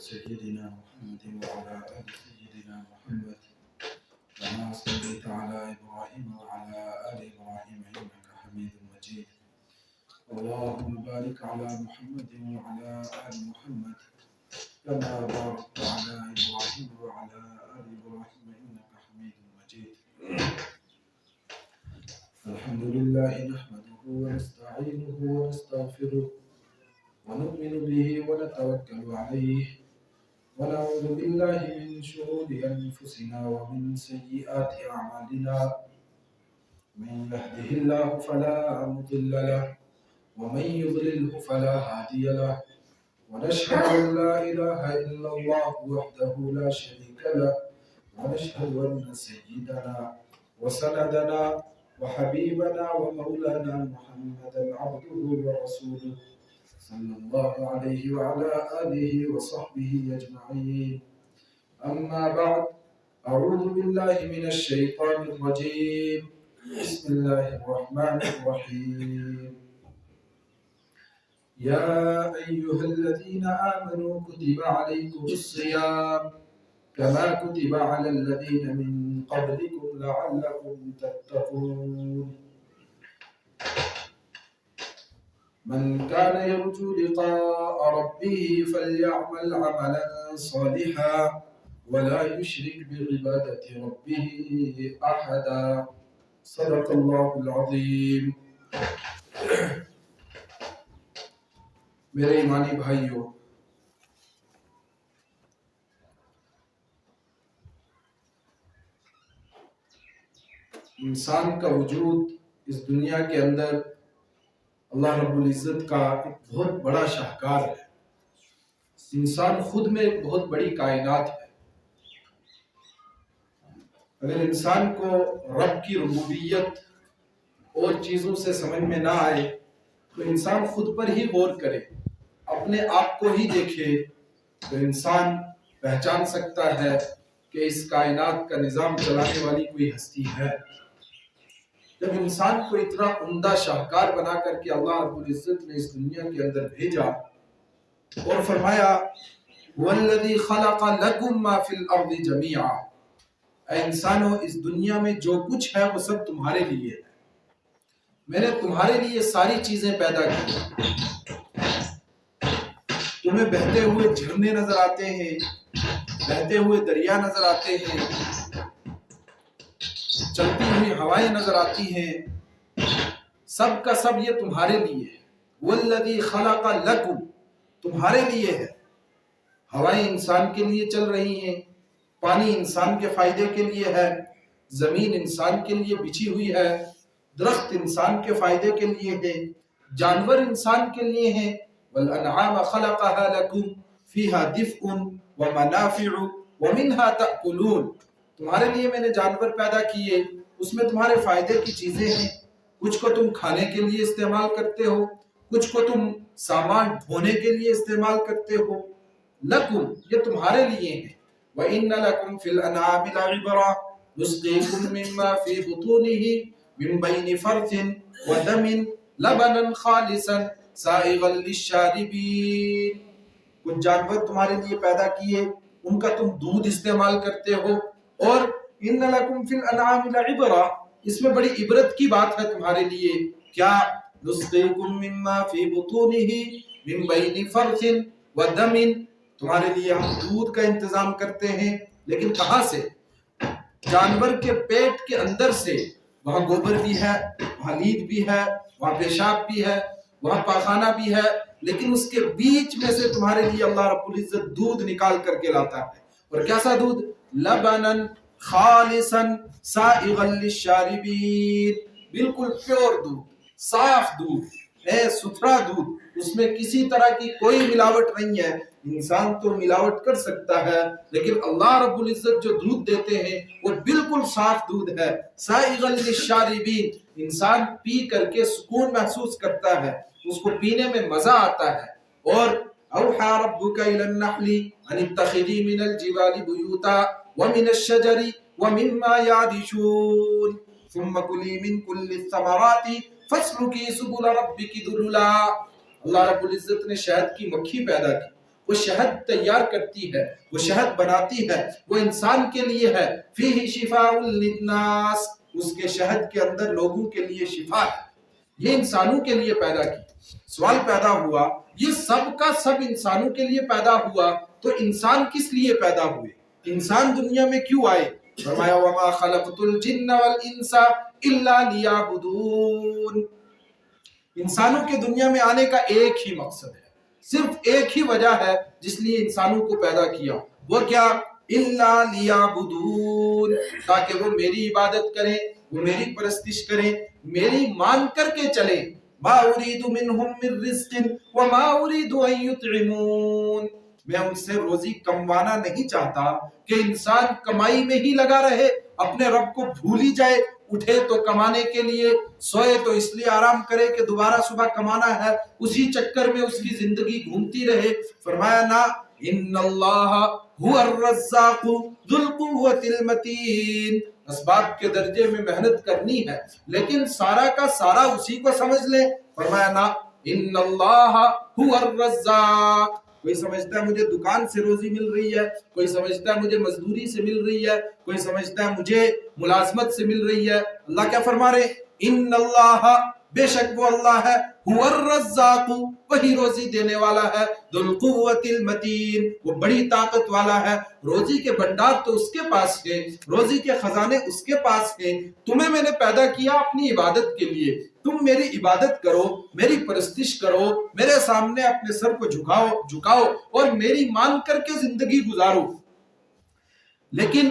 سيدنا محمد وعلى آل سيدنا محمد كما صليت على إبراهيم وعلى آل إبراهيم إنك حميد مجيد. اللهم بارك على محمد وعلى آل محمد كما باركت على إبراهيم وعلى آل إبراهيم إنك حميد مجيد. الحمد لله نحمده ونستعينه ونستغفره ونؤمن به ونتوكل عليه ونعوذ بالله من شرور أنفسنا ومن سيئات أعمالنا. من يهده الله فلا مضل له ومن يضلله فلا هادي له ونشهد أن لا إله إلا الله وحده لا شريك له ونشهد أن سيدنا وسندنا وحبيبنا ومولانا محمدا عبده ورسوله صلى الله عليه وعلى آله وصحبه أجمعين. أما بعد، أعوذ بالله من الشيطان الرجيم. بسم الله الرحمن الرحيم. يا أيها الذين آمنوا كتب عليكم الصيام كما كتب على الذين من قبلكم لعلكم تتقون. من كان يرجو لقاء ربه فليعمل عملا صالحا ولا يشرك بعبادة ربه أحدا. صدق الله العظيم. میرے ایمانی بھائیوں، انسان کا وجود اس دنیا کے اندر اللہ رب العزت کا ایک بہت بڑا شاہکار ہے. انسان خود میں ایک بہت بڑی کائنات ہے. اگر انسان کو رب کی ربوبیت اور چیزوں سے سمجھ میں نہ آئے تو انسان خود پر ہی غور کرے، اپنے آپ کو ہی دیکھے تو انسان پہچان سکتا ہے کہ اس کائنات کا نظام چلانے والی کوئی ہستی ہے. جب انسان کو اتنا عمدہ شاہکار بنا کر کے اللہ رب العزت نے اس دنیا کے اندر بھیجا اور فرمایا وَالَّذِي خَلَقَ لَكُم مَّا فِي الْأَرْضِ جَمِيعًا، اے انسانوں اس دنیا میں جو کچھ ہے وہ سب تمہارے لیے ہے. میں نے تمہارے لیے ساری چیزیں پیدا کی. تمہیں بہتے ہوئے جھرنے نظر آتے ہیں، بہتے ہوئے دریا نظر آتے ہیں، چلتی ہوئی ہوائیں نظر آتی ہیں. سب کا سب یہ تمہارے لیے ہے. وَالَّذِي خَلَقَ لَكُمْ، تمہارے لیے ہے. ہوائیں انسان کے لیے چل رہی ہیں، پانی انسان کے فائدے کے لیے ہے، زمین انسان کے لیے بچھی ہوئی ہے، درخت انسان کے فائدے کے لیے ہے، جانور انسان کے لیے ہیں. وَالْأَنْعَامَ خَلَقَهَا لَكُمْ فِيهَا دِفْءٌ وَمَنَافِعُ وَمِنْهَا تَأْكُلُونَ. تمہارے لیے میں نے جانور پیدا کیے، اس میں تمہارے فائدے کی چیزیں ہیں. کچھ کو تم کھانے کے لیے استعمال کرتے ہو، کچھ کو تم سامان ڈھونے کے لیے استعمال کرتے ہو. لَكُمْ، یہ تمہارے لیے ہیں. وَإِنَّ لَكُمْ فِي الْأَنْعَامِ لَعِبْرَةً نُسْقِيكُم مِّمَّا فِي بُطُونِهِ مِن بَيْنِ فَرْثٍ وَدَمٍ لَبَنًا خَالِصًا سَائِغًا لِلشَّارِبِينَ. کچھ جانور تمہارے لیے پیدا کیے، ان کا تم دودھ استعمال کرتے ہو. اور ان لکم فی الانعام لعبرہ، اس میں بڑی عبرت کی بات ہے تمہارے لیے. کیا؟ نسقیکم مما فی بطونہ من بین فرث ودم، تمہارے لیے ہم دودھ کا انتظام کرتے ہیں، لیکن کہاں سے؟ جانور کے پیٹ کے اندر سے. وہاں گوبر بھی ہے، وہاں لید بھی ہے، وہاں پیشاب بھی ہے، وہاں پاخانہ بھی ہے، لیکن اس کے بیچ میں سے تمہارے لیے اللہ رب العزت دودھ نکال کر کے لاتا ہے. اور کیسا دودھ؟ لبنن خالصا سائغا للشاربین، بالکل پیور دودھ، صاف دودھ ہے، ستھرا دودھ. اس میں کسی طرح کی کوئی ملاوٹ نہیں ہے. انسان تو ملاوٹ کر سکتا ہے، لیکن اللہ رب العزت جو دودھ دیتے ہیں وہ بالکل صاف دودھ ہے. سائغا للشاربین، انسان پی کر کے سکون محسوس کرتا ہے، اس کو پینے میں مزہ آتا ہے. اور اوحى ربك الى النحل ان اتخذي من الجبال بيوتا ومن الشجر ومما يعرشون ثم كلي من كل الثمرات فاسلكي سبل ربك ذللا. اللہ رب العزت نے شہد کی مکھی پیدا کی وہ شہد تیار کرتی ہے، وہ شہد بناتی ہے، وہ انسان کے لیے ہے، فیہ شفاء للناس، اس کے شہد کے اندر لوگوں کے لیے شفا ہے، یہ انسانوں کے لیے پیدا کی۔ سوال پیدا ہوا یہ سب کا سب انسانوں کے لیے پیدا ہوا تو انسان کس لیے پیدا ہوئے، انسان دنیا میں کیوں آئے؟ فرمایا وما خلقت الجن والانس الا لیعبدون، انسانوں کے دنیا میں آنے کا ایک ہی مقصد ہے، صرف ایک ہی وجہ ہے جس لیے انسانوں کو پیدا کیا، وہ کیا؟ الا لیعبدون، تاکہ وہ میری عبادت کریں، وہ میری پرستش کریں، میری مان کر کے چلیں۔ ما اريد منهم من رزق وما اريد ان يطعمون، میں ان سے روزی کموانا نہیں چاہتا کہ انسان کمائی میں ہی لگا رہے، اپنے رب کو بھول ہی جائے، اٹھے تو کمانے کے لیے، سوئے تو اس لیے آرام کرے کہ دوبارہ صبح کمانا ہے، اسی چکر میں اس کی زندگی گھومتی رہے۔ فرمایا نا، ان اللہ هو الرزاق ذو القوة المتین، اسباب کے درجے میں محنت کرنی ہے لیکن سارا کا سارا اسی کو سمجھ لیں۔ فرمایا نا، ان اللہ هو الرزاق، کوئی سمجھتا ہے مجھے دکان سے روزی مل رہی ہے، کوئی سمجھتا ہے مجھے مزدوری سے مل رہی ہے، کوئی سمجھتا ہے مجھے ملازمت سے مل رہی ہے۔ اللہ کیا فرما رہے؟ ان اللہ، بے شک وہ اللہ ہے، هو الرزاق، وہی روزی دینے والا ہے، ذو القوة المتین، وہ بڑی طاقت والا ہے، روزی کے بھنڈار تو اس کے پاس ہے، روزی کے خزانے اس کے پاس ہیں۔ تمہیں میں نے پیدا کیا اپنی عبادت کے لیے، تم میری عبادت کرو، میری پرستش کرو، میرے سامنے اپنے سر کو جھکاؤ اور میری مان کر کے زندگی گزارو۔ لیکن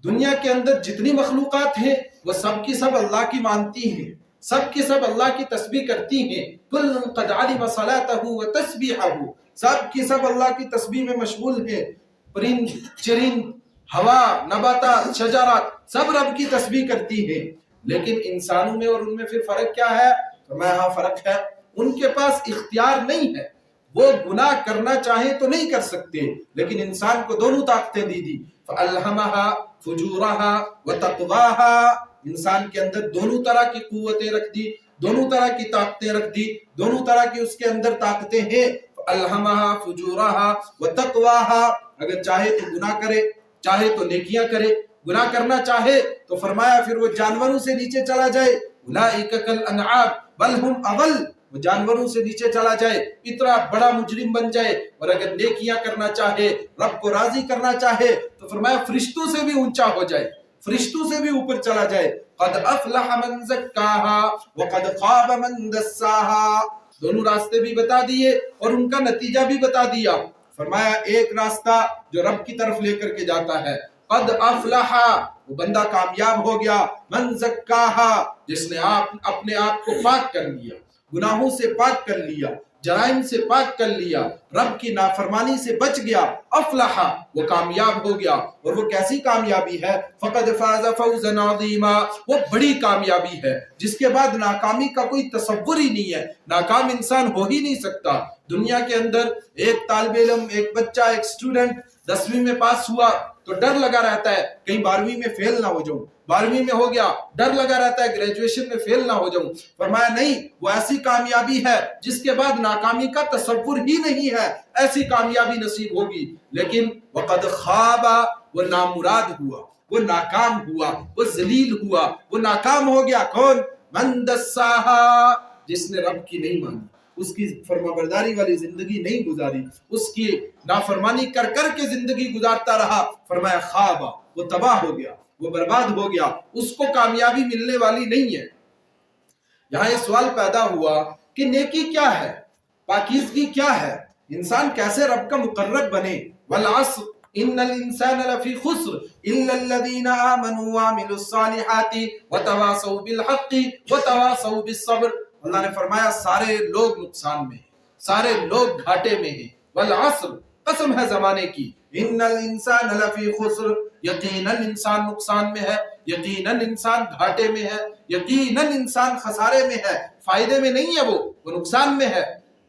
دنیا کے اندر جتنی مخلوقات ہیں وہ سب کی سب اللہ کی مانتی ہیں، سب کی سب اللہ کی تسبیح کرتی ہیں، کل قد علم صلاته وتسبیحه، سب کی سب اللہ کی تسبیح میں مشغول ہیں، پرند چرند، ہوا، نباتات، شجرات، سب رب کی تسبیح کرتی ہیں۔ لیکن انسانوں میں اور ان میں پھر فرق کیا ہے؟ فرمایا ہاں فرق ہے، ان کے پاس اختیار نہیں ہے، وہ گناہ کرنا چاہیں تو نہیں کر سکتے، لیکن انسان کو دونوں طاقتیں دی۔ فَأَلْهَمَهَا فُجُورَهَا وَتَقْوَاهَا، انسان کے اندر دونوں طرح کی قوتیں رکھ دی، دونوں طرح کی طاقتیں رکھ دی، دونوں طرح کی اس کے اندر طاقتیں ہیں۔ فَأَلْهَمَهَا فُجُورَهَا وَتَقْوَاهَا، اگر چاہے تو گناہ کرے، چاہے تو نیکیاں کرے، گناہ کرنا چاہے تو فرمایا پھر وہ جانوروں سے نیچے چلا جائے، اولئک کالانعام بل هم اضل، وہ جانوروں سے نیچے چلا جائے، اتنا بڑا مجرم بن جائے، اور اگر نیکیاں کرنا چاہے، رب کو راضی کرنا چاہے تو فرمایا فرشتوں سے بھی اونچا ہو جائے، فرشتوں سے بھی اوپر چلا جائے۔ قد افلح من زکاها وقد خاب من دساها، دونوں راستے بھی بتا دیے اور ان کا نتیجہ بھی بتا دیا۔ فرمایا ایک راستہ جو رب کی طرف لے کر کے جاتا ہے، قد افلح، وہ بندہ کامیاب ہو گیا، من زکاها، جس نے اپنے آپ کو پاک کر لیا، گناہوں سے پاک کر لیا، جرائم سے پاک کر لیا، رب کی نافرمانی سے بچ گیا، افلح، وہ کامیاب ہو گیا۔ اور وہ کیسی کامیابی ہے؟ فقد فاز فوزا عظیما، وہ بڑی کامیابی ہے جس کے بعد ناکامی کا کوئی تصور ہی نہیں ہے، ناکام انسان ہو ہی نہیں سکتا۔ دنیا کے اندر ایک طالب علم، ایک بچہ، ایک اسٹوڈنٹ 10ویں میں پاس ہوا تو ڈر لگا رہتا ہے کہیں 12ویں میں فیل نہ ہو جاؤں، 12ویں میں ہو گیا ڈر لگا رہتا ہے گریجویشن میں فیل نہ ہو جاؤں۔ فرمایا نہیں، وہ ایسی کامیابی ہے جس کے بعد ناکامی کا تصور ہی نہیں ہے، ایسی کامیابی نصیب ہوگی۔ لیکن وقد خواب، وہ نامراد ہوا، وہ ناکام ہوا، وہ ذلیل ہوا، وہ ناکام ہو گیا۔ کون؟ من دساہا، جس نے رب کی نہیں مانی، اس کی فرمانبرداری والی زندگی نہیں گزاری، اس کی نافرمانی کر کر کے زندگی گزارتا رہا۔ فرمایا خواب، وہ تباہ ہو گیا، وہ برباد ہو گیا، اس کو کامیابی ملنے والی نہیں ہے۔ یہاں یہ سوال پیدا ہوا کہ نیکی کیا ہے، پاکیزگی کیا ہے، انسان کیسے رب کا مقرب بنے؟ والعصر ان الانسان لفی خسر الا الذین آمنوا وعملوا الصالحات وتواصوا بالحق وتواصوا بالصبر، اللہ نے فرمایا سارے لوگ نقصان میں ہیں، سارے لوگ گھاٹے میں ہیں۔ والعصر، قسم ہے زمانے کی، ان الانسان لفی خسر، یقیناً انسان نقصان میں ہے، یقیناً انسان گھاٹے میں ہے، یقیناً انسان خسارے میں ہے، فائدے میں نہیں ہے، وہ نقصان میں ہے۔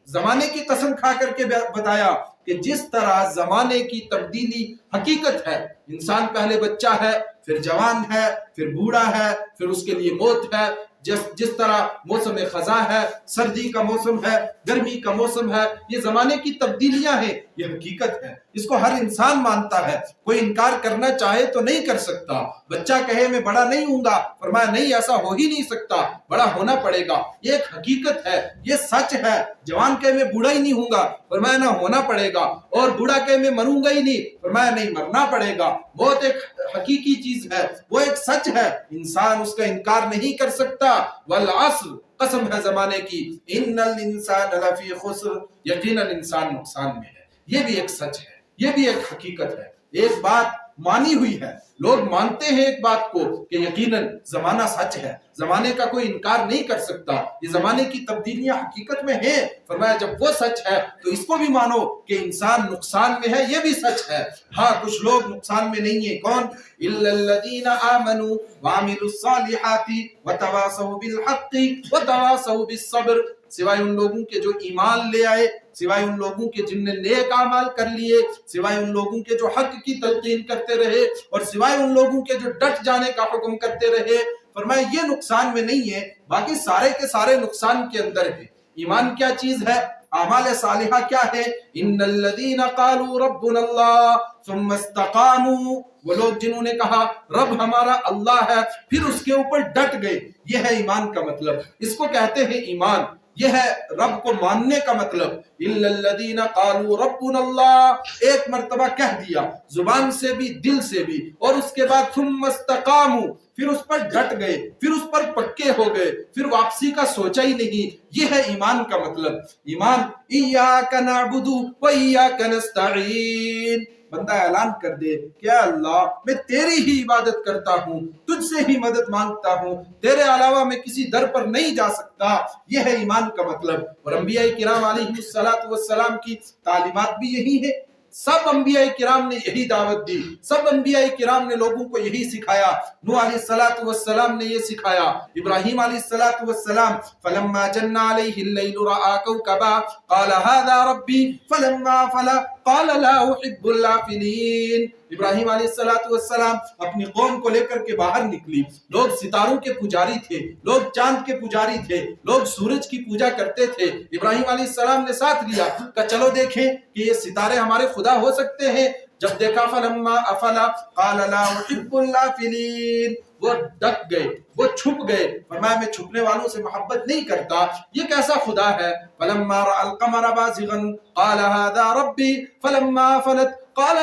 زمانے کی قسم کھا کر کے بتایا کہ جس طرح زمانے کی تبدیلی حقیقت ہے، انسان پہلے بچہ ہے، پھر جوان ہے، پھر بوڑھا ہے، پھر اس کے لیے موت ہے، جس طرح موسم خزاں ہے، سردی کا موسم ہے، گرمی کا موسم ہے، یہ زمانے کی تبدیلیاں ہیں، یہ حقیقت ہے، اس کو ہر انسان مانتا ہے، کوئی انکار کرنا چاہے تو نہیں کر سکتا۔ بچہ کہے میں بڑا نہیں ہوں گا، فرمایا نہیں، ایسا ہو ہی نہیں سکتا، بڑا ہونا پڑے گا، یہ ایک حقیقت ہے، یہ سچ ہے۔ جوان کہے میں بوڑھا ہی نہیں ہوں گا، فرمایا نہ ہونا پڑے گا، اور بوڑھا کہے میں مروں گا ہی نہیں، فرمایا نہیں، مرنا پڑے گا۔ موت ایک حقیقی چیز ہے، وہ ایک سچ ہے، انسان اس کا انکار نہیں کر سکتا۔ والعصر، قسم ہے زمانے کی، ان الانسان لفی خسر، یقیناً انسان نقصان میں ہے۔ یہ بھی ایک سچ ہے، یہ بھی ایک حقیقت ہے، ایک بات مانی ہوئی ہے، لوگ مانتے ہیں ایک بات کو کہ یقیناً زمانہ سچ ہے، زمانے کا کوئی انکار نہیں کر سکتا، یہ زمانے کی تبدیلیاں حقیقت میں ہیں۔ فرمایا جب وہ سچ ہے تو اس کو بھی مانو کہ انسان نقصان میں ہے، یہ بھی سچ ہے۔ ہاں کچھ لوگ نقصان میں نہیں ہیں، کون؟ الا الذین آمنوا وعملوا الصالحات وتواصوا بالحق وتواصوا بالصبر، سوائے ان لوگوں کے جو ایمان لے آئے، سوائے ان لوگوں کے جن نے نیک اعمال کر لیے، سوائے ان لوگوں کے جو حق کی تلقین کرتے رہے، اور سوائے ان لوگوں کے جو ڈٹ جانے کا حکم کرتے رہے، فرمایا یہ نقصان میں نہیں ہے، باقی سارے کے سارے نقصان کے اندر ہے۔ ایمان کیا چیز ہے؟ اعمال صالحہ کیا ہے؟ ان الذین قالوا ربنا اللہ ثم استقاموا، وہ لوگ جنہوں نے کہا رب ہمارا اللہ ہے، پھر اس کے اوپر ڈٹ گئے، یہ ہے ایمان کا مطلب، اس کو کہتے ہیں ایمان، یہ ہے رب کو ماننے کا مطلب۔ الا الذین قالوا ربنا اللہ، ایک مرتبہ کہہ دیا زبان سے بھی دل سے بھی، اور اس کے بعد ثم استقاموا، پھر اس پر ڈٹ گئے، پھر اس پر پکے ہو گئے، پھر واپسی کا سوچا ہی نہیں، یہ ہے ایمان کا مطلب۔ ایمان ایاک نعبد و ایاک نستعین، بندہ اعلان کر دے کہ اے اللہ میں تیری ہی عبادت کرتا ہوں، تجھ سے ہی مدد مانگتا ہوں، تیرے علاوہ میں کسی در پر نہیں جا سکتا، یہ ہے ایمان کا مطلب۔ اور انبیاء کرام علیہ السلام کی تعلیمات بھی یہی ہے، سب انبیاء کرام نے یہی دعوت دی، سب انبیاء کرام نے لوگوں کو یہی سکھایا۔ نوح علیہ السلام نے یہ سکھایا، ابراہیم علیہ السلام فلما جن علیہ اللیل رأى کوکبا قال هذا ربی فلما افل قال لا احب الافلین۔ ابراہیم علیہ السلام اپنی قوم کو لے کر کے باہر نکلی، لوگ ستاروں کے پجاری تھے، لوگ چاند کے پجاری تھے، لوگ سورج کی پوجا کرتے تھے، ابراہیم علیہ السلام نے ساتھ لیا کہ چلو دیکھیں کہ یہ ستارے ہمارے خدا ہو سکتے ہیں۔ جب دیکھا فلما افل قال لا احب الافلین، وہ ڈک گئے، وہ چھپ گئے، فرمایا میں چھپنے والوں سے محبت نہیں کرتا، یہ کیسا خدا ہے؟ فلما رأى القمر بازغا قال هذا ربی فلما افلت قال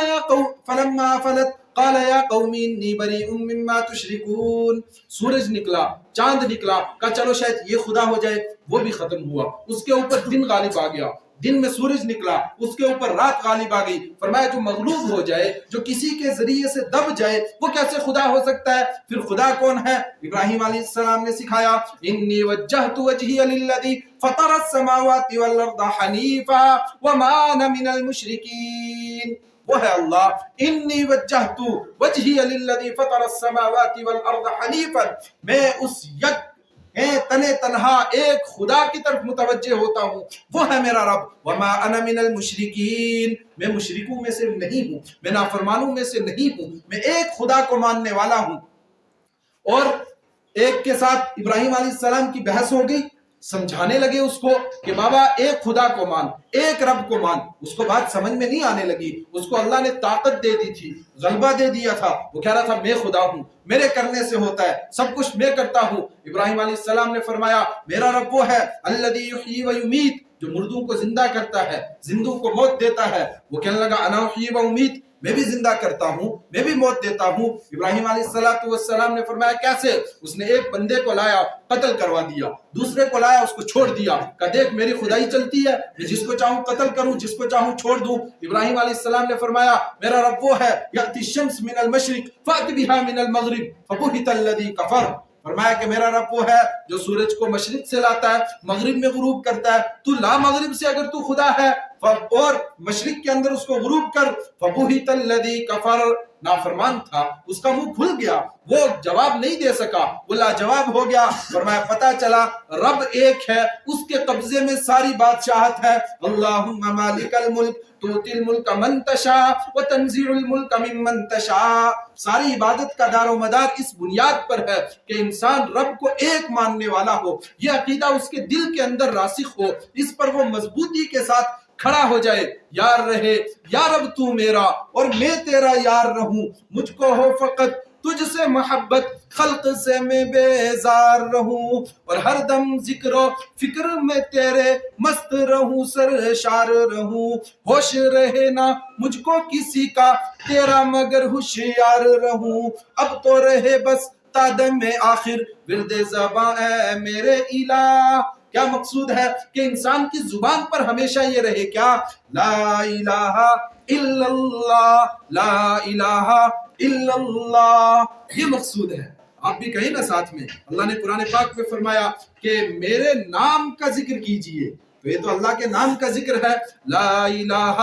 یا قوم انی بریء مما تشرکون۔ سورج نکلا، چاند نکلا، کہا چلو شاید یہ خدا ہو جائے، وہ بھی ختم ہوا، اس کے اوپر دن غالب آ گیا، دن میں سورج نکلا، اس کے اوپر رات غالب آ گئی، فرمایا جو مغلوب ہو جائے، جو کسی کے ذریعے سے دب جائے، وہ کیسے خدا ہو سکتا ہے؟ پھر خدا کون ہے؟ ابراہیم علیہ السلام نے سکھایا انی وجہت وجہی للذی فطر السماوات والارض حنیفا وما انا من المشرکین، وہ ہے اللہ، انی وجہت وجہی للذی فطر السماوات والارض حنیفا، میں اس یک تنے تنہا ایک خدا کی طرف متوجہ ہوتا ہوں، وہ ہے میرا رب۔ وما انا من المشرکین، میں مشرکوں میں سے نہیں ہوں، میں نافرمانوں میں سے نہیں ہوں، میں ایک خدا کو ماننے والا ہوں۔ اور ایک کے ساتھ ابراہیم علیہ السلام کی بحث ہو گئی، سمجھانے لگے اس کو کہ بابا ایک خدا کو مان، ایک رب کو مان، اس کو بات سمجھ میں نہیں آنے لگی، اس کو اللہ نے طاقت دے دی تھی، غلبہ دے دیا تھا، وہ کہہ رہا تھا میں خدا ہوں، میرے کرنے سے ہوتا ہے، سب کچھ میں کرتا ہوں۔ ابراہیم علیہ السلام نے فرمایا میرا رب وہ ہے الذی یحیی و یمیت، جو مردوں کو زندہ کرتا ہے، زندوں کو موت دیتا ہے۔ وہ کہنے لگا انا احیی و امیت، میں بھی زندہ کرتا ہوں، میں بھی موت دیتا ہوں۔ ابراہیم علیہ السلام نے فرمایا کیسے؟ اس نے ایک بندے کو لایا، قتل کروا دیا، دوسرے کو لایا، اس کو چھوڑ دیا، کہا دیکھ میری خدائی چلتی ہے، میں جس کو چاہوں قتل کروں، جس کو چاہوں چھوڑ دوں۔ ابراہیم علیہ السلام نے فرمایا میرا رب وہ ہے یأتی الشمس من المشرق فأت بها من المغرب فبہت الذی کفر، فرمایا کہ میرا رب وہ ہے جو سورج کو مشرق سے لاتا ہے، مغرب میں غروب کرتا ہے، تو لا مغرب سے اگر تو خدا ہے اور مشرق کے اندر اس کو غروب کر فبہت الذی کفر، نافرمان تھا، اس کا منہ کھل گیا، وہ جواب نہیں دے سکا، وہ لاجواب ہو گیا۔ فرمایا پتہ چلا رب ایک ہے، اس کے قبضے میں ساری بادشاہت ہے۔ اللہم مالک الملک تؤتی الملک من تشاء وتنزع الملک ممن تشاء۔ ساری عبادت کا دار و مدار اس بنیاد پر ہے کہ انسان رب کو ایک ماننے والا ہو، یہ عقیدہ اس کے دل کے اندر راسخ ہو، اس پر وہ مضبوطی کے ساتھ کھڑا ہو جائے۔ یار رہے یا رب تو میرا اور میں تیرا یار رہوں، مجھ کو ہو فقط تجھ سے محبت، خلق سے میں بیزار رہوں، اور ہر دم ذکر و فکر میں تیرے مست رہوں، سرشار رہوں، ہوش رہے نہ مجھ کو کسی کا تیرا مگر ہوشیار رہوں، اب تو رہے بس تا دم آخر ورد زباں اے میرے الہ۔ کیا مقصود ہے کہ انسان کی زبان پر ہمیشہ یہ رہے کیا؟ لا الہ الا اللہ، لا الہ الا اللہ، یہ مقصود ہے۔ آپ بھی کہیں نا ساتھ میں، اللہ نے قرآن پاک میں فرمایا کہ میرے نام کا ذکر کیجئے، تو یہ تو اللہ کے نام کا ذکر ہے۔ لا الہ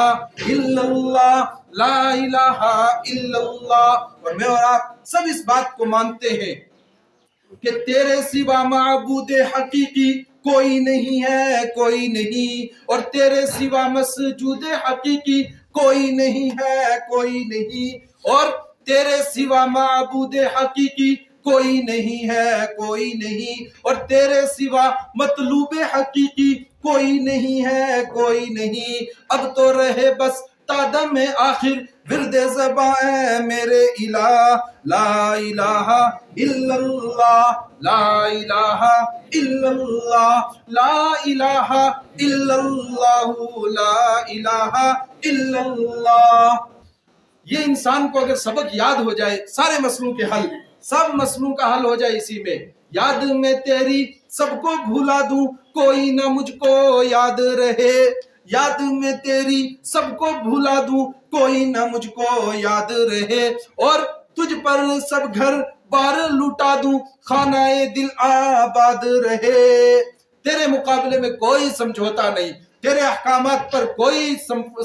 الا اللہ، لا الہ الا اللہ۔ اور میں اور آپ سب اس بات کو مانتے ہیں کہ تیرے سوا معبود حقیقی کوئی نہیں ہے، کوئی نہیں، اور تیرے سوا مسجود حقیقی کوئی نہیں ہے، کوئی نہیں، اور تیرے سوا معبود حقیقی کوئی نہیں ہے، کوئی نہیں، اور تیرے سوا مطلوب حقیقی کوئی نہیں ہے، کوئی نہیں، اب تو رہے بس تا دم آخر ورد زباں اے میرے الہ، لا الہ الا اللہ، لا الہ الا اللہ، لا الہ الا اللہ، لا الہ الا اللہ۔ یہ انسان کو اگر سبق یاد ہو جائے، سارے مسئلوں کے حل، سب مسئلوں کا حل ہو جائے اسی میں۔ یاد میں تیری سب کو بھلا دوں، کوئی نہ مجھ کو یاد رہے، یاد میں تیری سب کو بھلا دوں، کوئی نہ مجھ کو یاد رہے، اور تجھ پر سب گھر بار لوٹا دوں، خانہ دل آباد رہے۔ تیرے مقابلے میں کوئی سمجھوتا نہیں، تیرے احکامات پر کوئی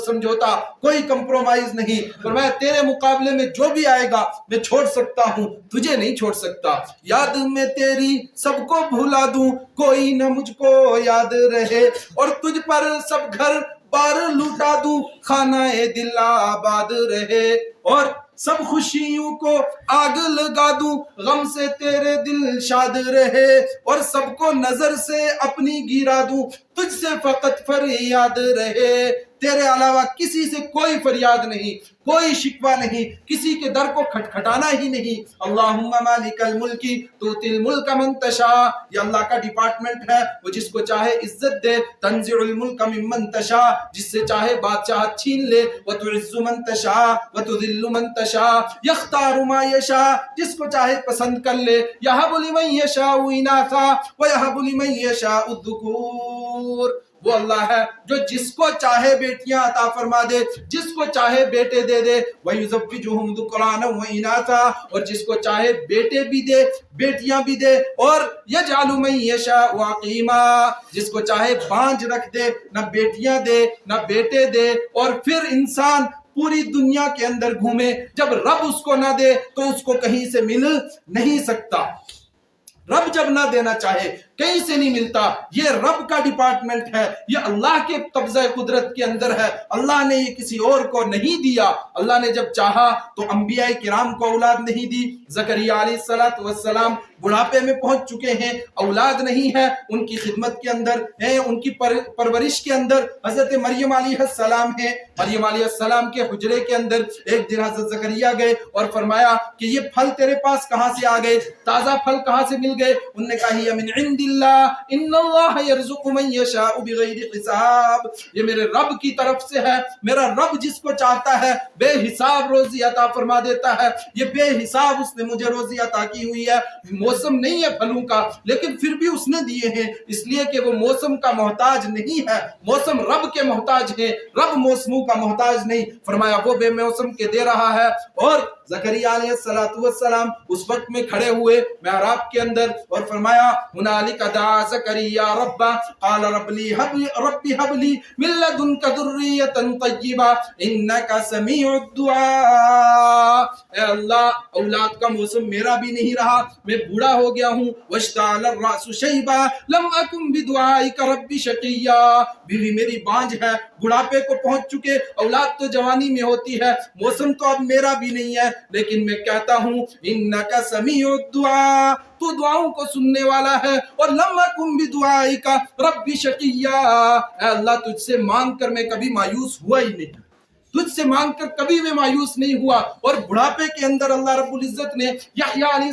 سمجھوتا، کوئی کمپرومائز نہیں۔ فرمایا تیرے مقابلے میں جو بھی آئے گا میں چھوڑ سکتا ہوں، تجھے نہیں چھوڑ سکتا۔ یاد میں تیری سب کو بھلا دوں، کوئی نہ مجھ کو یاد رہے، اور تجھ پر سب گھر بار لوٹا دوں، خانہ دل آباد رہے، اور سب خوشیوں کو آگ لگا دوں، غم سے تیرے دل شاد رہے، اور سب کو نظر سے اپنی گرا دوں، تجھ سے فقط فریاد رہے۔ تیرے علاوہ کسی سے کوئی فریاد نہیں، کوئی شکوہ نہیں، کسی کے در کو کھٹکھٹانا ہی نہیں۔ اللہم مالک الملک تؤتی الملک من تشاء، یہ اللہ کا ڈپارٹمنٹ ہے، وہ جس کو چاہے عزت دے۔ تنزع الملک ممن تشاء، جس سے چاہے بادشاہت چھین لے۔ وتعز من تشاء وتذل من تشاء، یختار ما یشاء، جس کو چاہے پسند کر لے۔ یہب لمن یشاء اناثا ویہب لمن یشاء الذکور، وہ اللہ ہے جو جس کو چاہے بیٹیاں عطا فرما دے، جس کو چاہے بیٹے دے دے۔ وَيُزَوِّجُهُمْ ذُكْرَانًا وَإِنَاثًا، اور جس کو چاہے بیٹے بھی دے بیٹیاں بھی دے۔ اور يَجْعَلُ مَن يَشَاءُ عَقِيمًا، جس کو چاہے بانجھ رکھ دے، نہ بیٹیاں دے نہ بیٹے دے، اور پھر انسان پوری دنیا کے اندر گھومے، جب رب اس کو نہ دے تو اس کو کہیں سے مل نہیں سکتا۔ رب جب نہ دینا چاہے کہیں سے نہیں ملتا۔ یہ رب کا ڈپارٹمنٹ ہے، یہ اللہ کے قبضہ قدرت کے اندر ہے۔ اللہ نے یہ کسی اور کو نہیں دیا۔ اللہ نے جب چاہا تو انبیاء کرام کو اولاد نہیں دی۔ زکریا علیہ السلام بڑھاپے میں پہنچ چکے ہیں، اولاد نہیں ہے، ان کی خدمت کے اندر ہیں، ان کی پرورش کے اندر حضرت مریم علیہ السلام ہے۔ مریم علیہ السلام کے حجرے کے اندر ایک دن حضرت زکریا گئے اور فرمایا کہ یہ پھل تیرے پاس کہاں سے آ گئے، تازہ پھل کہاں سے مل گئے؟ انہوں نے کہا یہ من عند اللہ، ان اللہ یرزق من یشاء بغیر حساب، یہ میرے رب کی طرف سے ہے، میرا رب جس کو چاہتا ہے بے حساب روزی عطا فرما دیتا ہے۔ یہ بے حساب اس نے مجھے روزی عطا کی ہوئی ہے۔ موسم نہیں ہے پھلوں کا، لیکن پھر بھی اس نے دیے ہیں، اس لیے کہ وہ موسم کا محتاج نہیں ہے، موسم رب کے محتاج ہے، رب موسموں کا محتاج نہیں۔ فرمایا وہ بے موسم کے دے رہا ہے، اور زکریا علیہ السلام اس وقت میں کھڑے ہوئے محراب کے اندر اور فرمایا ہنالک دعا زکریا ربہ قال رب هب لي من لدنك ذریۃ طیبہ انک سمیع الدعاء۔ اے اللہ اولاد کا موسم میرا بھی نہیں رہا، میں بوڑھا ہو گیا ہوں، واشتعل الرأس شیبا لم اکن بدعائک رب شقیا، بیوی میری بانجھ ہے، بڑھاپے کو پہنچ چکے، اولاد تو جوانی میں ہوتی ہے، موسم تو اب میرا بھی نہیں ہے، لیکن میں کہتا ہوں انک سمیع الدعاء، تو دعاؤں کو سننے والا ہے، اور لم اکن بدعائک رب شقیا، اے اللہ تجھ سے مانگ کر میں کبھی مایوس ہوا ہی نہیں، تجھ سے مانگ کر کبھی میں مایوس نہیں ہوا۔ اور بڑھاپے کے اندر اللہ رب العزت نے یحییٰ علیہ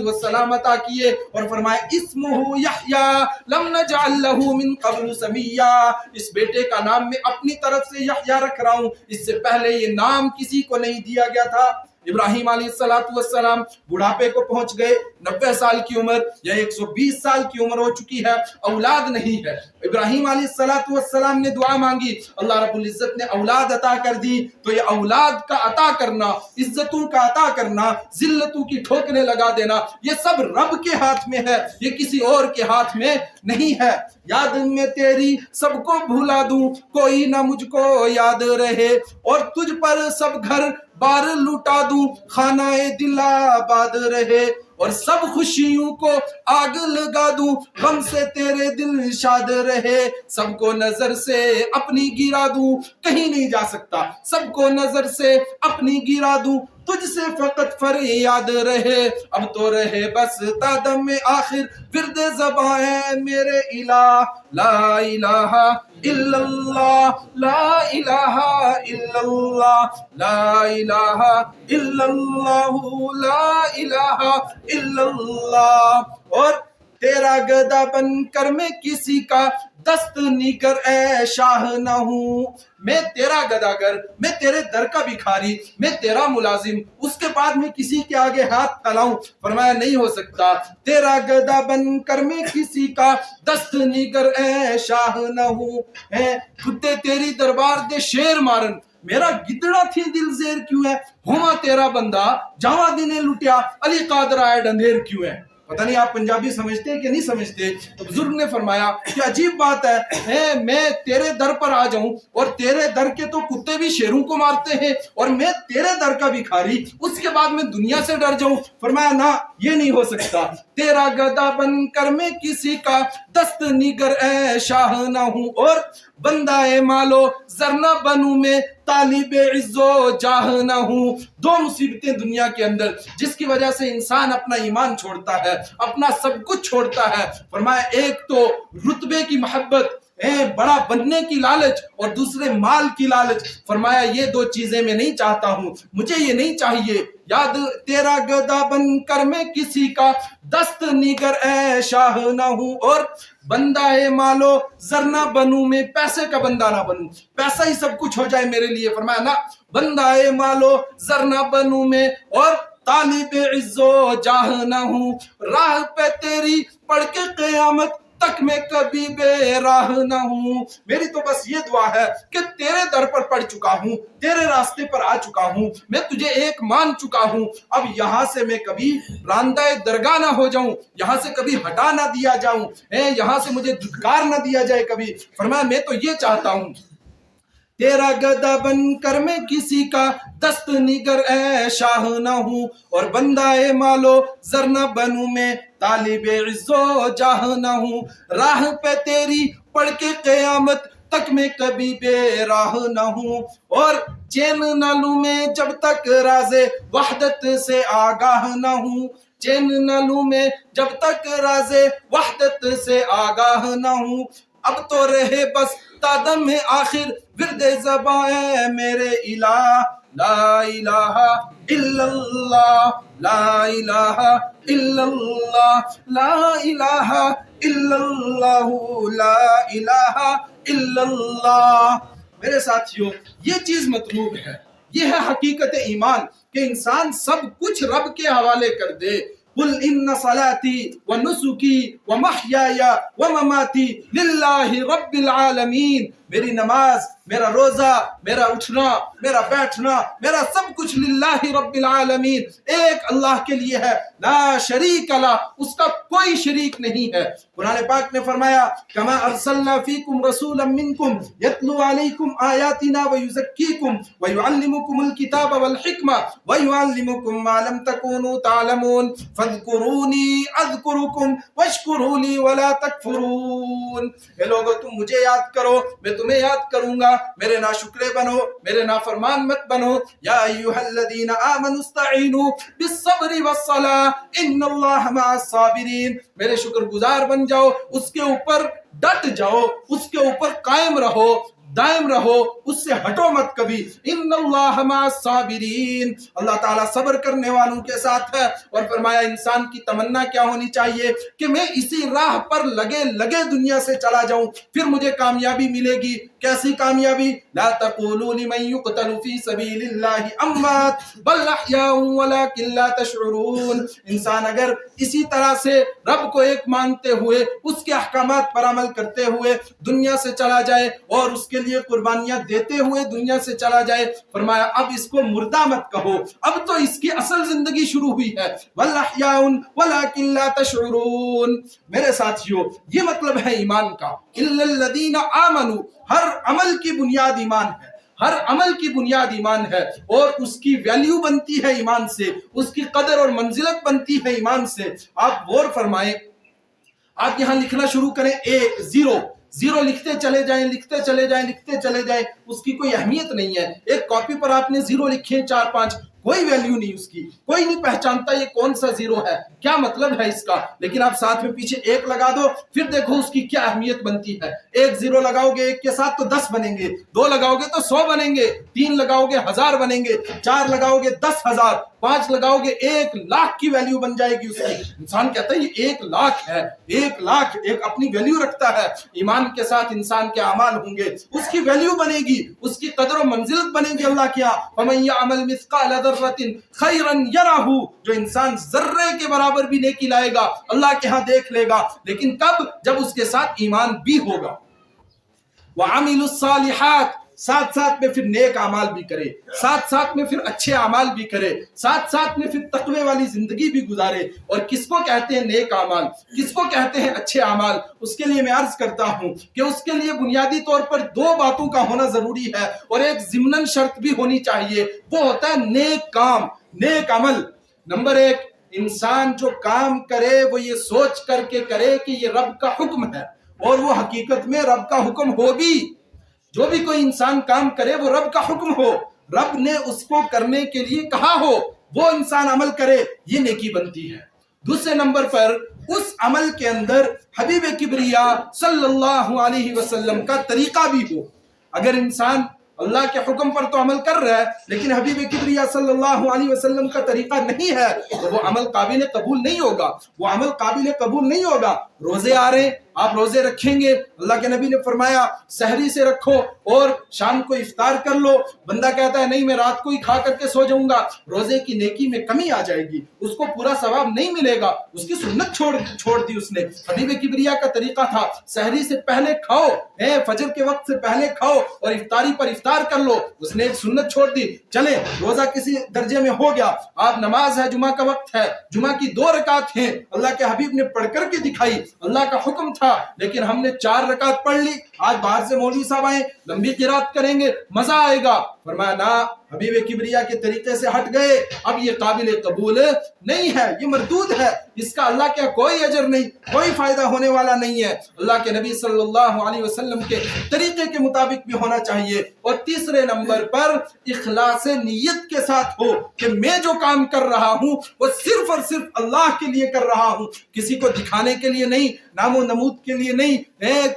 السلام عطا کیے اور فرمایا اسمہ یحییٰ لم نجعل لہ من قبل سمیہ، اس بیٹے کا نام میں اپنی طرف سے یحییٰ رکھ رہا ہوں، اس سے پہلے یہ نام کسی کو نہیں دیا گیا تھا۔ ابراہیم علیہ السلام بڑھاپے کو پہنچ گئے، 90 سال کی عمر یا 120 سال کی عمر ہو چکی ہے، اولاد نہیں ہے۔ ابراہیم علیہ السلام نے دعا مانگی، اللہ رب العزت نے اولاد عطا کر دی۔ تو یہ اولاد کا عطا کرنا، عزتوں کا عطا کرنا، ذلتوں کی ٹھوکریں لگا دینا، یہ سب رب کے ہاتھ میں ہے، یہ کسی اور کے ہاتھ میں نہیں ہے۔ یاد میں تیری سب کو بھلا دوں، کوئی نہ مجھ کو یاد رہے، اور تجھ پر سب گھر بار لوٹا دوں، خانہ دل آباد رہے، اور سب خوشیوں کو آگ لگا دوں، غم سے تیرے دل شاد رہے، سب کو نظر سے اپنی گرا دوں، کہیں نہیں جا سکتا، سب کو نظر سے اپنی گرا دوں، تجھ سے فقط فریاد رہے، اب تو رہے بس تا دم آخر ورد زباں ہے میرے الہ، لا الہ الا اللہ، لا الہ الا اللہ، لا الہ الا اللہ، لا الہ الا اللہ۔ اور تیرا گدا بن کر میں کسی کا دست نگر اے شاہ نہ ہوں، میں تیرا گداگر، میں تیرے در کا بھکاری، میں تیرا ملازم، اس کے بعد میں کسی کے آگے ہاتھ پھیلاؤں؟ فرمایا نہیں ہو سکتا، تیرا گدا بن کر میں کسی کا دست نگر اے شاہ نہ ہوں، کتے تیری دربار دے شیر مارن، میرا گدڑا تھی دل زیر کیوں ہے، ہوا تیرا بندہ جاواں دینے لٹیا، علی قادر آئے ڈندھیر کیوں ہے۔ پتہ نہیں آپ پنجابی سمجھتے ہیں کہ نہیں سمجھتے؟ تو بزرگ نے فرمایا کہ عجیب بات ہے، میں تیرے در پر آ جاؤں اور تیرے در کے تو کتے بھی شیروں کو مارتے ہیں، اور میں تیرے در کا بھکاری، اس کے بعد میں دنیا سے ڈر جاؤں؟ فرمایا نہ، یہ نہیں ہو سکتا، تیرا گدا بن کر میں کسی کا دست نگر اے شاہ نہ ہوں، اور بندہ مالو زر نہ بنوں میں طالب عز و جاہ نہ ہوں۔ دو مصیبتیں دنیا کے اندر جس کی وجہ سے انسان اپنا ایمان چھوڑتا ہے، اپنا سب کچھ چھوڑتا ہے۔ فرمایا ایک تو رتبے کی محبت، بڑا بننے کی لالچ، اور دوسرے مال کی لالچ۔ فرمایا یہ دو چیزیں میں نہیں چاہتا ہوں، مجھے یہ نہیں چاہیے۔ یاد تیرا گدا بن کر میں کسی کا دست نگر اے شاہ نہ ہوں، اور بندہ مالو زر نہ بنوں، میں پیسے کا بندہ نہ بنوں، پیسہ ہی سب کچھ ہو جائے میرے لیے۔ فرمایا نہ، بندہ مالو زر نہ بنوں میں، اور طالب عز و جاہ نہ ہوں، راہ پہ تیری پڑھ کے قیامت تک میں کبھی بے راہ نہ ہوں۔ میری تو بس یہ دعا ہے کہ تیرے در پر پڑ چکا ہوں، تیرے راستے پر آ چکا ہوں، میں تجھے ایک مان چکا ہوں، اب یہاں سے میں کبھی راندہ درگاہ نہ ہو جاؤں، یہاں سے کبھی ہٹا نہ دیا جاؤں، یہاں سے مجھے دھتکار نہ دیا جائے کبھی۔ فرمایا میں تو یہ چاہتا ہوں، تیرا گدا بن کر میں کسی کا دست نگر اے شاہ نہ ہوں، اور بندہ مالو زر نہ بنوں میں طالب عز و جاہ نہ ہوں، راہ پہ تیری پڑھ کے قیامت تک میں کبھی بے راہ نہ ہوں، اور چین نہ لوں میں جب تک راز وحدت سے آگاہ نہ ہوں، چین نہ لوں میں جب تک راز وحدت سے آگاہ نہ ہوں، اب تو رہے بس تا دم آخر ورد زباں ہے میرے الہ، لا الہ الا اللہ، لا الہ الا اللہ، لا الہ الا اللہ، لا الہ الا اللہ۔ میرے ساتھیوں، یہ چیز مطلوب ہے، یہ ہے حقیقت ایمان کہ انسان سب کچھ رب کے حوالے کر دے۔ قل ان صلاتي ونسكي ومحياي ومماتي للہ رب العالمین، میری نماز، میرا روزہ، میرا اٹھنا، میرا بیٹھنا، میرا سب کچھ للہ رب العالمین، ایک اللہ کے لیے ہے، لا شریک لہ، اس کا کوئی شریک نہیں ہے۔ قرآن پاک نے فرمایا کما ارسلنا فیکم رسولا منکم یتلو علیکم آیاتنا ویزکیکم ویعلمکم الکتاب والحکمہ ویعلمکم ما لم تکونوا تعلمون فاذکرونی اذکرکم واشکروا لی ولا تکفرون۔ اے لوگو تم مجھے یاد کرو، میں تمہیں یاد کروں گا، میرے ناشکرے بنو، میرے نافرمان مت بنو۔ یا ایھا الذین آمنوا استعینوا بالصبر والصلاۃ ان اللہ مع الصابرین، میرے شکر گزار بن جاؤ، اس کے اوپر ڈٹ جاؤ، اس کے اوپر قائم رہو، دائم رہو، اس سے ہٹو مت کبھی۔ ان اللہ مع الصابرین، اللہ تعالیٰ صبر کرنے والوں کے ساتھ ہے۔ اور فرمایا انسان کی تمنا کیا ہونی چاہیے کہ میں اسی راہ پر لگے لگے دنیا سے چلا جاؤں، پھر مجھے کامیابی ملے گی۔ کیسی کامیابی؟ لا تقولوا لمن يقتل في سبيل الله اموات بل احياء ولكن لا تشعرون۔ انسان اگر اسی طرح سے رب کو ایک مانتے ہوئے، اس کے احکامات پر عمل کرتے ہوئے دنیا سے چلا جائے اور اس کے لیے قربانیاں دیتے ہوئے دنیا سے چلا جائے، فرمایا اب اس کو مردہ مت کہو، اب تو اس کی اصل زندگی شروع ہوئی ہے۔ بل احیاء ولكن لا تشعرون۔ میرے ساتھیو، یہ مطلب ہے ایمان کا۔ الا الذین آمنوا، ہر عمل کی بنیاد ایمان ہے، ہر عمل کی بنیاد ایمان ہے، اور اس کی ویلیو بنتی ہے ایمان سے، اس کی قدر اور منزلت بنتی ہے ایمان سے۔ آپ غور فرمائیں، آپ یہاں لکھنا شروع کریں زیرو لکھتے چلے جائیں، لکھتے چلے جائیں، لکھتے چلے جائیں، اس کی کوئی اہمیت نہیں ہے۔ ایک کاپی پر آپ نے زیرو لکھے 4-5، کوئی ویلیو نہیں اس کی، کوئی نہیں پہچانتا یہ کون سا زیرو ہے، کیا مطلب ہے اس کا۔ لیکن آپ ساتھ میں پیچھے ایک لگا دو، پھر دیکھو اس کی کیا اہمیت بنتی ہے۔ ایک زیرو لگاؤ گے ایک کے ساتھ تو 10 بنیں گے، 2 لگاؤ گے تو 100 بنیں گے، 3 لگاؤ گے 1000 بنیں گے، 4 لگاؤ گے 10,000، 5 لگاؤ گے 1,00,000 کی ویلیو بن جائے گی اس کی۔ انسان کہتا ہے یہ 1,00,000 ہے، 1,00,000 ایک اپنی ویلیو رکھتا ہے۔ ایمان کے ساتھ انسان کے اعمال ہوں گے، اس کی ویلیو بنے گی، اس کی قدر و منزلت بنے گی اللہ کے ہاں۔ وَمَن يَعْمَلْ مِثْقَالَ ذَرَّةٍ خَيْرًا يَرَهُ، جو انسان ذرے کے برابر بھی نیکی لائے گا اللہ کے ہاں دیکھ لے گا، لیکن کب؟ جب اس کے ساتھ ایمان بھی ہوگا۔ وَعَمِلُوا الصَّالِحَاتِ، ساتھ ساتھ میں پھر نیک اعمال بھی کرے، ساتھ ساتھ میں پھر اچھے اعمال بھی کرے، ساتھ ساتھ میں پھر تقوی والی زندگی بھی گزارے۔ اور کس کو کہتے ہیں نیک اعمال، کس کو کہتے ہیں اچھے اعمال؟ اس کے لیے میں عرض کرتا ہوں کہ اس کے لیے بنیادی طور پر 2 باتوں کا ہونا ضروری ہے، اور ایک ضمناً شرط بھی ہونی چاہیے، وہ ہوتا ہے نیک کام، نیک عمل۔ نمبر 1، انسان جو کام کرے وہ یہ سوچ کر کے کرے کہ یہ رب کا حکم ہے، اور وہ حقیقت میں رب کا حکم ہو بھی۔ جو بھی کوئی انسان کام کرے وہ رب کا حکم ہو، رب نے اس کو کرنے کے لیے کہا ہو، وہ انسان عمل کرے، یہ نیکی بنتی ہے۔ دوسرے نمبر پر اس عمل کے اندر حبیب کبریا صلی اللہ علیہ وسلم کا طریقہ بھی ہو۔ اگر انسان اللہ کے حکم پر تو عمل کر رہا ہے لیکن حبیب کبریا صلی اللہ علیہ وسلم کا طریقہ نہیں ہے تو وہ عمل قابل قبول نہیں ہوگا، وہ عمل قابل قبول نہیں ہوگا۔ روزے آ رہے ہیں، آپ روزے رکھیں گے، اللہ کے نبی نے فرمایا سحری سے رکھو اور شام کو افطار کر لو۔ بندہ کہتا ہے نہیں میں رات کو ہی کھا کر کے سو جاؤں گا، روزے کی نیکی میں کمی آ جائے گی، اس کو پورا ثواب نہیں ملے گا، اس کی سنت چھوڑ دی اس نے۔ حبیب کبریا کا طریقہ تھا سحری سے پہلے کھاؤ، فجر کے وقت سے پہلے کھاؤ اور افطاری پر افطار کر لو، اس نے ایک سنت چھوڑ دی۔ چلیں روزہ کسی درجے میں ہو گیا، آپ نماز ہے، جمعہ کا وقت ہے، جمعہ کی 2 رکعت ہیں، اللہ کے حبیب نے پڑھ کر کے دکھائی، اللہ کا حکم تھا لیکن ہم نے 4 رکعت پڑھ لی۔ آج باہر سے مولوی صاحب آئے لمبی قرات کریں گے مزہ آئے گا، فرمایا نہ، حبیب کبریا کے طریقے سے ہٹ گئے، اب یہ قابل قبول نہیں ہے، یہ مردود ہے، اس کا اللہ کے کوئی اجر نہیں، کوئی فائدہ ہونے والا نہیں ہے۔ اللہ کے نبی صلی اللہ علیہ وسلم کے طریقے کے مطابق بھی ہونا چاہیے۔ اور تیسرے نمبر پر اخلاص نیت کے ساتھ ہو کہ میں جو کام کر رہا ہوں وہ صرف اور صرف اللہ کے لیے کر رہا ہوں، کسی کو دکھانے کے لیے نہیں، نام و نمود کے لیے نہیں،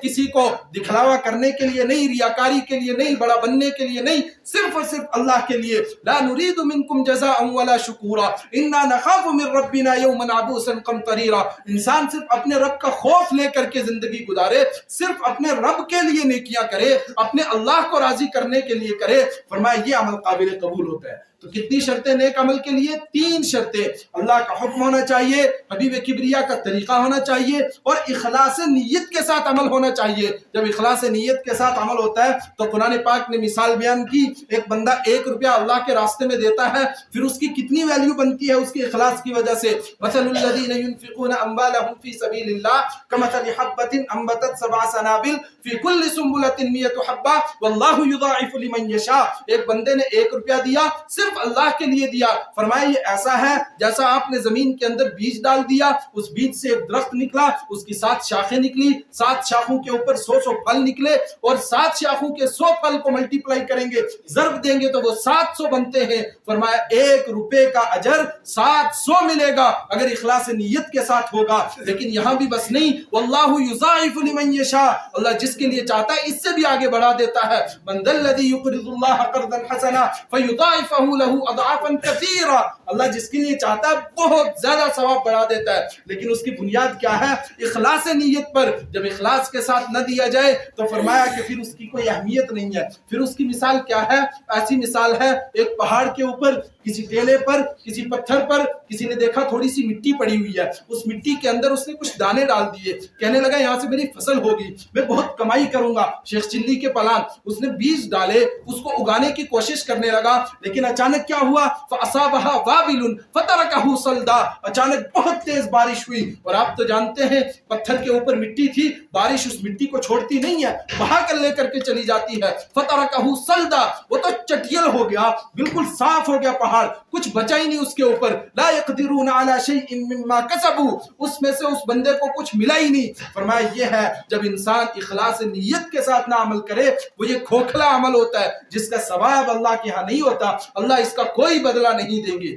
کسی کو دکھلاوا کرنے کے لیے نہیں، ریاکاری کے لیے نہیں، بڑا بننے کے لیے نہیں، صرف اور صرف اللہ کے لیے۔ لا نريد منكم جزاء ولا شکورا انا نخاف من ربنا یوما عبوسا قمطریرا۔ انسان صرف اپنے رب کا خوف لے کر کے زندگی گزارے، صرف اپنے رب کے لیے نیکیاں کرے، اپنے اللہ کو راضی کرنے کے لیے کرے، فرمایا یہ عمل قابل قبول ہوتا ہے۔ تو کتنی شرطیں نیک عمل کے لیے؟ 3 شرطیں. اللہ کا حکم ہونا چاہیے، حبیب کبریا کا طریقہ ہونا چاہیے، اور اخلاص نیت کے ساتھ عمل ہونا چاہیے. جب اخلاص نیت کے ساتھ عمل ہوتا ہے تو قرآن پاک نے مثال بیان کی، ایک بندہ 1 روپیہ اللہ کے راستے میں دیتا ہے، پھر اس کی کتنی ویلیو بنتی ہے اس کی اخلاص کی وجہ سے. مثل الذین ينفقون اموالهم فی سبیل اللہ کمثل حبۃ انبتت 7 سنابل فی کل سنبلۃ 100 حبہ واللہ یضاعف لمن یشاء. ایک بندے نے 1 روپیہ دیا، صرف اللہ کے لیے دیا. فرمایا یہ ایسا ہے جیسا آپ نے زمین کے اندر بیج ڈال دیا، اس بیج سے ایک درخت نکلا، اس کی 7 شاخیں نکلی، 7 شاخوں کے اوپر 100 پھل نکلے، اور 7 شاخوں کے 100 پھل کو ملٹیپلائی کریں گے، ضرب دیں گے تو وہ 700 بنتے ہیں. فرمایا 1 روپے کا اجر 700 ملے گا اگر اخلاص نیت کے ساتھ ہوگا. لیکن یہاں بھی بس نہیں، واللہ یضاعف لمن یشاء، اللہ جس کے لیے چاہتا ہے اس سے بھی آگے بڑھا دیتا ہے. من ذا الذی یقرض اللہ قرضا حسنا فیضاعفہ له اضعافا کثیرا، اللہ جس کے لیے چاہتا ہے بہت زیادہ ثواب بڑھا دیتا ہے. لیکن اس کی بنیاد کیا ہے؟ اخلاص نیت پر. جب اخلاص کے ساتھ نہ دیا جائے تو فرمایا کہ پھر اس کی کوئی اہمیت نہیں ہے. پھر اس کی مثال کیا ہے؟ ایسی مثال ہے ایک پہاڑ کے اوپر کسی ٹیلے پر، کسی پتھر پر کسی نے دیکھا تھوڑی سی مٹی پڑی ہوئی ہے، اس مٹی کے اندر اس نے کچھ دانے ڈال دیے، کہنے لگا یہاں سے میری فصل ہوگی، میں بہت کمائی کروں گا. شیخ چلی کے پلان، اس نے بیج ڈالے، اس کو اگانے کی کوشش کرنے لگا، لیکن اچانک کیا ہوا؟ فَأَصَابَهَا وَابِلٌ فَتَرَكَهُ صَلْدًا، اچانک بہت تیز بارش ہوئی. اور آپ تو جانتے ہیں پتھر کے اوپر مٹی تھی، بارش اس مٹی کو چھوڑتی نہیں ہے، بہا کر لے کر کے چلی جاتی ہے. فَتَرَكَهُ صَلْدًا، وہ تو چٹیل ہو گیا، بالکل صاف ہو گیا پہاڑ، کچھ بچا ہی نہیں اس کے اوپر. لا يقدرون على شيء مما كسبوا، اس میں سے اس بندے کو کچھ ملا ہی نہیں. فرمایا یہ ہے جب انسان اخلاص نیت کے ساتھ نہ عمل کرے، وہ یہ کھوکھلا عمل ہوتا ہے جس کا ثواب اللہ کے ہاں نہیں ہوتا، اللہ اس کا کوئی بدلہ نہیں دیں گے.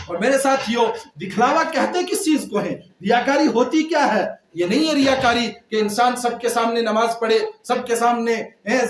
اور میرے ساتھیو، دکھلاوا کہتے کس چیز کو ہے؟ ریاکاری ہوتی کیا ہے؟ یہ نہیں ہے ریاکاری کہ انسان سب کے سامنے نماز پڑھے، سب کے سامنے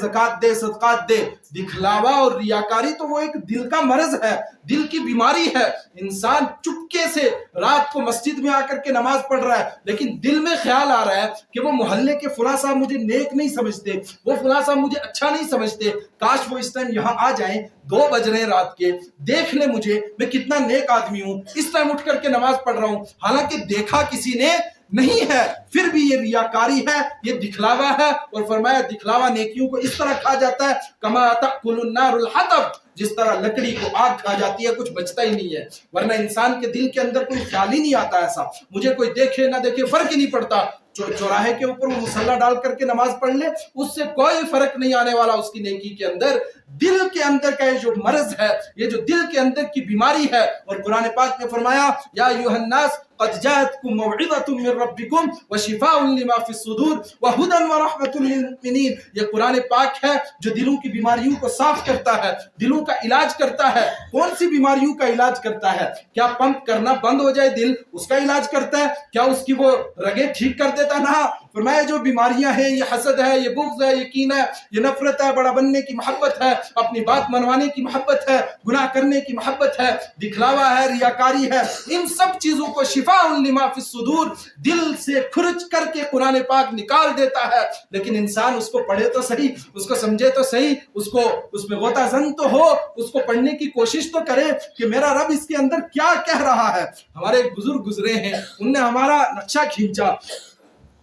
زکوٰۃ دے، صدقات دے. دکھلاوا اور ریاکاری تو وہ ایک دل کا مرض ہے، دل کی بیماری ہے. انسان چپکے سے رات کو مسجد میں آ کر کے نماز پڑھ رہا ہے، لیکن دل میں خیال آ رہا ہے کہ وہ محلے کے فلاں صاحب مجھے نیک نہیں سمجھتے، وہ فلاں صاحب مجھے اچھا نہیں سمجھتے، کاش وہ اس ٹائم یہاں آ جائیں، 2 بج رہے ہیں رات کے، دیکھ لیں مجھے میں کتنا نیک آدمی ہوں، اس ٹائم اٹھ کر کے نماز پڑھ رہا ہوں. حالانکہ دیکھا کسی نے نہیں ہے، پھر بھی یہ ریاکاری ہے، یہ دکھلاوا ہے. اور فرمایا دکھلاوا نیکیوں کو اس طرح کھا جاتا ہے کما تأکل النار الحطب، جس طرح لکڑی کو آگ کھا جاتی ہے، کچھ بچتا ہی نہیں ہے. ورنہ انسان کے دل کے اندر کوئی خیال ہی نہیں آتا ایسا، مجھے کوئی دیکھے نہ دیکھے فرق ہی نہیں پڑتا. چوراہے کے اوپر وہ مصلی ڈال کر کے نماز پڑھ لے، اس سے کوئی فرق نہیں آنے والا اس کی نیکی کے اندر. دل کے اندر کا یہ جو مرض ہے، یہ جو دل کے اندر کی بیماری ہے. اور قرآن پاک نے فرمایا یا ایھا الناس قد جاءتکم موعظۃ من ربکم وشفاء لما فی الصدور وہدی ورحمۃ للمؤمنین. یہ قرآن پاک ہے جو دلوں کی بیماریوں کو صاف کرتا ہے، دلوں کا علاج کرتا ہے. کون سی بیماریوں کا علاج کرتا ہے؟ کیا پمپ کرنا بند ہو جائے دل، اس کا علاج کرتا ہے؟ کیا اس کی وہ رگیں ٹھیک کر دیتا؟ نہ. فرمایا جو بیماریاں ہیں، یہ حسد ہے، یہ بغض ہے، یہ کینہ ہے، یہ نفرت ہے، بڑا بننے کی محبت ہے، اپنی بات منوانے کی محبت ہے، گناہ کرنے کی محبت ہے، دکھلاوا ہے، ریاکاری ہے، ان سب چیزوں کو شفاء لما فی الصدور دل سے کھرچ کر کے قرآن پاک نکال دیتا ہے. لیکن انسان اس کو پڑھے تو صحیح، اس کو سمجھے تو صحیح، اس میں غوطہ زن تو ہو، اس کو پڑھنے کی کوشش تو کرے کہ میرا رب اس کے اندر کیا کہہ رہا ہے. ہمارے ایک بزرگ گزرے ہیں، ان نے ہمارا نقشہ کھینچا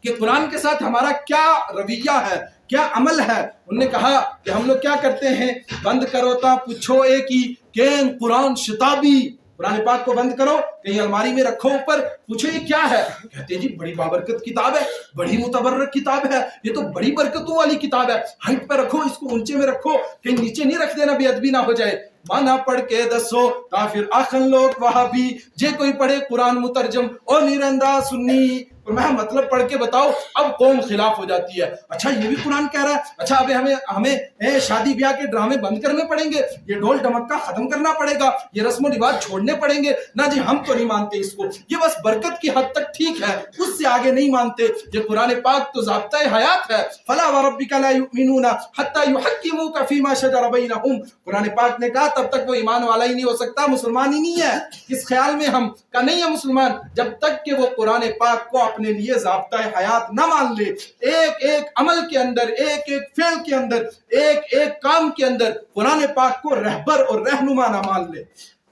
کہ قرآن کے ساتھ ہمارا کیا رویہ ہے، کیا عمل ہے. انہوں نے کہا کہ ہم لوگ کیا کرتے ہیں، بند کرو تا پوچھو ایک ہی کین قرآن شتابی، قرآن پاک کو بند کرو، کہیں الماری میں رکھو اوپر، پوچھو یہ کیا ہے. کہتے ہیں جی بڑی بابرکت کتاب ہے، بڑی متبرک کتاب ہے، یہ تو بڑی برکتوں والی کتاب ہے، ہائٹ پہ رکھو، اس کو اونچے میں رکھو، کہیں نیچے نہیں رکھ دینا، بے ادبی نہ ہو جائے. مانا پڑھ کے دسو کافر آخن لوگ وہاں بھی جے کوئی پڑھے قرآن مترجم او نیرندہ سنی. میں مطلب پڑھ کے بتاؤ، اب قوم خلاف ہو جاتی ہے. اچھا یہ بھی قرآن کہہ رہا ہے، اچھا اب ہمیں شادی بیاہ کے ڈرامے بند کرنے پڑیں گے، یہ ڈھول ڈھمکا ختم کرنا پڑے گا، یہ رسم و رواج چھوڑنے پڑیں گے. نہ جی ہم تو نہیں مانتے اس کو، یہ بس برکت کی حد تک ٹھیک ہے، اس سے آگے نہیں مانتے. یہ قرآن پاک تو ضابطۂ حیات ہے. فلا وربک لا یؤمنون حتی یحکموک فیما شجر بینہم. قرآن پاک نے کہا تب تک وہ ایمان والا ہی نہیں ہو سکتا، مسلمان ہی نہیں ہے. کس خیال میں ہم کا نہیں ہے مسلمان؟ جب تک کہ وہ قرآن پاک کو اپنے لیے ضابطہ حیات نہ مان لے، ایک ایک عمل کے اندر، ایک ایک فعل کے اندر، ایک ایک کام کے اندر قرآن پاک کو رہبر اور رہنما نہ مان لے۔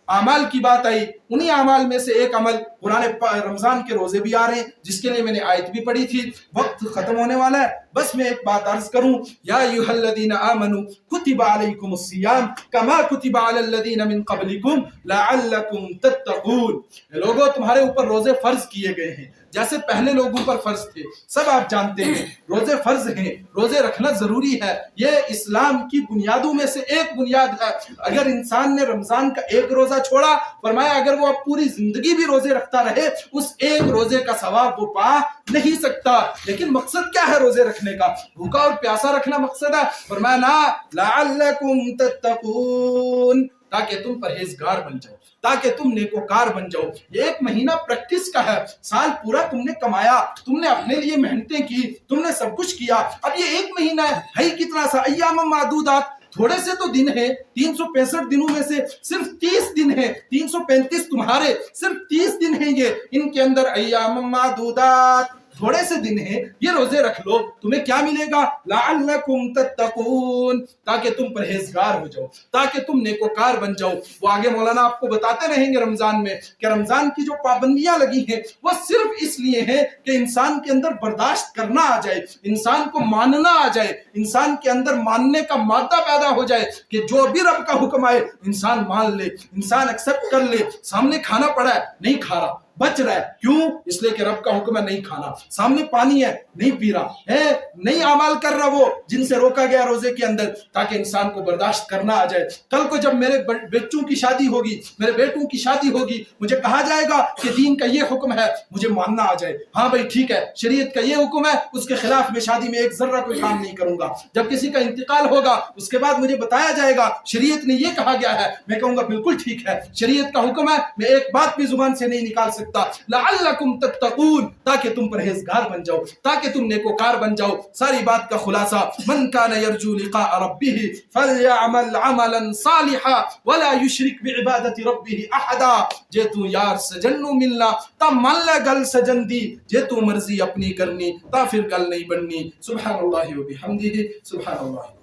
اعمال کی بات آئی، انہی اعمال میں سے ایک عمل رمضان کے روزے بھی آ رہے ہیں، جس کے لیے میں نے آیت بھی پڑھی تھی۔ وقت ختم ہونے والا ہے، بس میں ایک بات عرض کروں، یا ایھا الذین آمنوا کتب علیکم الصیام کما کتب علی الذین من قبلکم لعلکم تتقون۔ لوگوں، تمہارے اوپر روزے فرض کیے گئے ہیں جیسے پہلے لوگوں پر فرض تھے۔ سب آپ جانتے ہیں روزے فرض ہیں، روزے رکھنا ضروری ہے، یہ اسلام کی بنیادوں میں سے ایک بنیاد ہے۔ اگر انسان نے رمضان کا ایک روزہ چھوڑا، فرمایا اگر وہ اب پوری زندگی بھی روزے رکھتا رہے، اس ایک روزے کا ثواب وہ پا نہیں سکتا۔ لیکن مقصد کیا ہے روزے رکھنے کا؟ بھوکا اور پیاسا رکھنا مقصد ہے؟ فرمایا نا، لعلکم تتقون، تاکہ تم پرہیزگار بن جاؤ، تاکہ تم نیکوکار بن جاؤ۔ یہ ایک مہینہ پریکٹس کا ہے، سال پورا تم نے کمایا، تم نے اپنے لیے محنتیں کی، تم نے سب کچھ کیا، اب یہ ایک مہینہ ہے کتنا سا، ایام معدودات، تھوڑے سے تو دن ہیں، 365 دنوں میں سے صرف 30 دن ہیں، 335 تمہارے، صرف 30 دن ہیں یہ، ان کے اندر ایام معدودات، تھوڑے سے دن ہیں، یہ روزے رکھ لو، تمہیں کیا ملے گا؟ لعلکم تتقون، تاکہ تم پرہیزگار ہو جاؤ، تاکہ تم نیکوکار بن جاؤ۔ وہ آگے مولانا آپ کو بتاتے رہیں گے رمضان میں کہ رمضان کی جو پابندیاں لگی ہیں وہ صرف اس لیے ہیں کہ انسان کے اندر برداشت کرنا آ جائے، انسان کو ماننا آ جائے، انسان کے اندر ماننے کا مادہ پیدا ہو جائے کہ جو بھی رب کا حکم آئے انسان مان لے، انسان ایکسپٹ کر لے۔ سامنے کھانا پڑا ہے، نہیں کھا رہا، بچ رہا ہے، کیوں؟ اس لیے کہ رب کا حکم ہے نہیں کھانا۔ سامنے پانی ہے، نہیں پی رہا ہے، نہیں اعمال کر رہا وہ جن سے روکا گیا روزے کے اندر، تاکہ انسان کو برداشت کرنا آ جائے۔ کل کو جب میرے بچوں کی شادی ہوگی، میرے بیٹوں کی شادی ہوگی، مجھے کہا جائے گا کہ دین کا یہ حکم ہے، مجھے ماننا آ جائے، ہاں بھائی ٹھیک ہے، شریعت کا یہ حکم ہے، اس کے خلاف میں شادی میں ایک ذرہ کوئی کام نہیں کروں گا۔ جب کسی کا انتقال ہوگا اس کے بعد مجھے بتایا جائے گا شریعت نے یہ کہا گیا ہے، میں کہوں گا بالکل ٹھیک ہے، شریعت کا حکم ہے، میں ایک بات بھی زبان سے نہیں نکال سکتا۔ لعلکم تتقون، تاکہ تم پرہیزگار بن جاؤ، تاکہ تم نیکوکار بن جاؤ۔ ساری بات کا خلاصہ، من کان یرجو لقاء ربہ فلیعمل عملا صالحا ولا یشرک بعبادت ربہ احدا۔ جے تو یار سجنوں ملنا تا من لے گل سجن دی، جے تو مرضی اپنی کرنی تا پھر گل نہیں بننی۔ سبحان اللہ و بحمدہ، سبحان اللہ۔